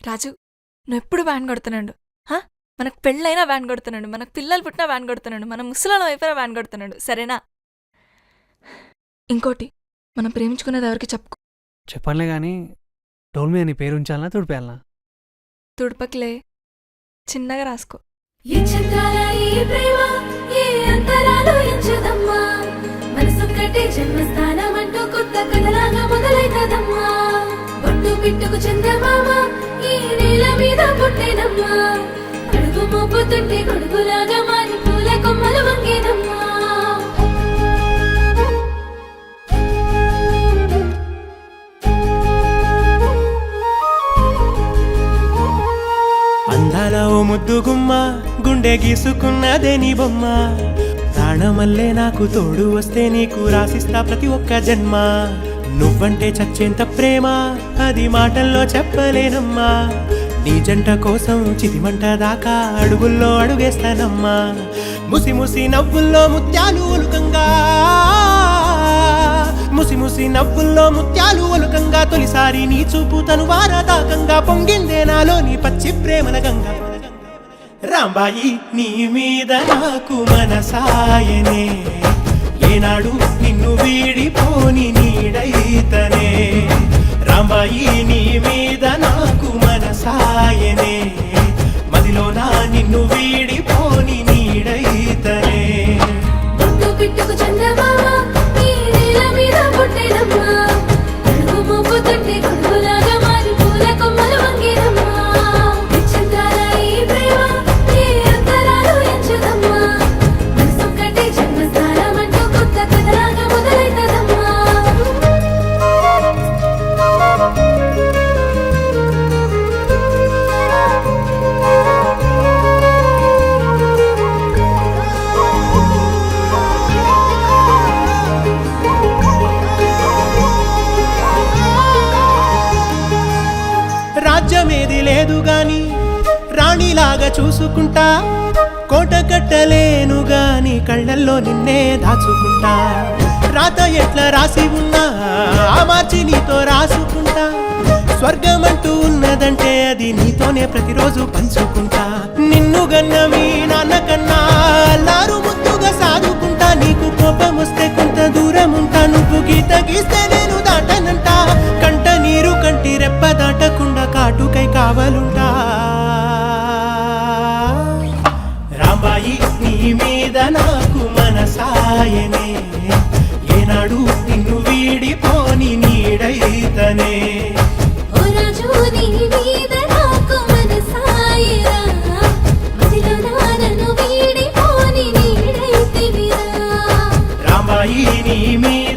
రాజు, నువ్వెప్పుడు వ్యాన్ కొడుతున్నాడు. మనకు పెళ్ళైనా వ్యాన్ కొడుతున్నాడు, మనకు పిల్లలు పుట్టినా వ్యాన్ కొడుతున్నాడు, మన ముసలాల వైపున వ్యాన్ కొడుతున్నాడు. సరేనా? ఇంకోటి, మనం ప్రేమించుకునేది ఎవరికి చెప్పుకో. చెప్పనులే కానీ డోల్ మీద నీ పేరు ఉంచాలనా తుడిపేయాలనా? తుడపకిలే, చిన్నగా రాసుకో. పిట్టుకు చందమామ ఈ నేల మీద పుట్టేనమ్మా, అడుగు మోపుతుంటే గొడుగులాగా మారి పూల కొమ్మలు వంగేనమ్మా. అందాల ఓ ముద్దు గుమ్మ, గుండె గీసుకున్నదే నీ బొమ్మ. ప్రాణమల్లే నాకు తోడు వస్తే నీకు రాసిస్తా ప్రతి ఒక్క జన్మ. నువ్వంటే చచ్చేంత ప్రేమ అది మాటల్లో చెప్పలేనమ్మా. నీ జంట కోసం చితిమంట దాకా అడుగుల్లో అడుగేస్తానమ్మా. ముసి ముసి నవ్వుల్లో ముత్యాలు ఒలుకంగా, ముసి ముసి నవ్వుల్లో ముత్యాలు ఒలుకంగా, తొలిసారి నీ చూపు తను వారదాకంగా పొంగిందే నాలో నీ పచ్చి ప్రేమల గంగా. రాంబాయి నీ మీద నాకు మనసాయనే, ఏనాడు నిన్ను వీడిపోని నీడైతనే. రాంబాయి నీ మీద నాకు మనసాయనే, మదిలోనా నిన్ను వీడిపోని నీడైతనే. పిట్టుకు చందమామ ఈ నేల మీద పుట్టేనమ్మా, అడుగు మోపుతుంటే గొడుగులాగా మారి పూల కొమ్మలు వంగేనమ్మా. చందాల ఈ ప్రేమ ఏ అంతరాలు ఎంచదమ్మా, మనసొక్కటే జన్మస్థానం అంటూ కొత్త కథలాగా మొదలైతదమ్మా. రాజ్యమేది లేదు గాని రాణిలాగా చూసుకుంటా, కోట కట్టలేను గాని కళ్ళల్లో నిన్నే దాచుకుంటా. రాత ఎట్లా రాసి ఉన్నా ఆ మార్చి నీతో రాసుకుంటా. స్వర్గమంటూ ఉన్నదంటే అది నీతోనే ప్రతిరోజు పంచుకుంటా. నిన్ను గన్న మీ నాన్న కన్నా అల్లారు ముద్దుగా సాదుకుంటా. నీకు కోపం వస్తే కొంత దూరం ఉంటా, నువ్వు గీత గీస్తే నేను దాటనంటా. కంట నీరు కంటి రెప్ప దాటకుండా కాటుకై కావలుంటా. రాంబాయి నీ మీద నాకు మనసాయనే, ఏనాడు నిన్ను వీడిపోని నీడైతనే. ఓ రాజు నీ మీద నాకు మనసాయరా, మదిలోనా నన్ను వీడిపోని నీడైతివిరా. రాంబాయి నీ మీద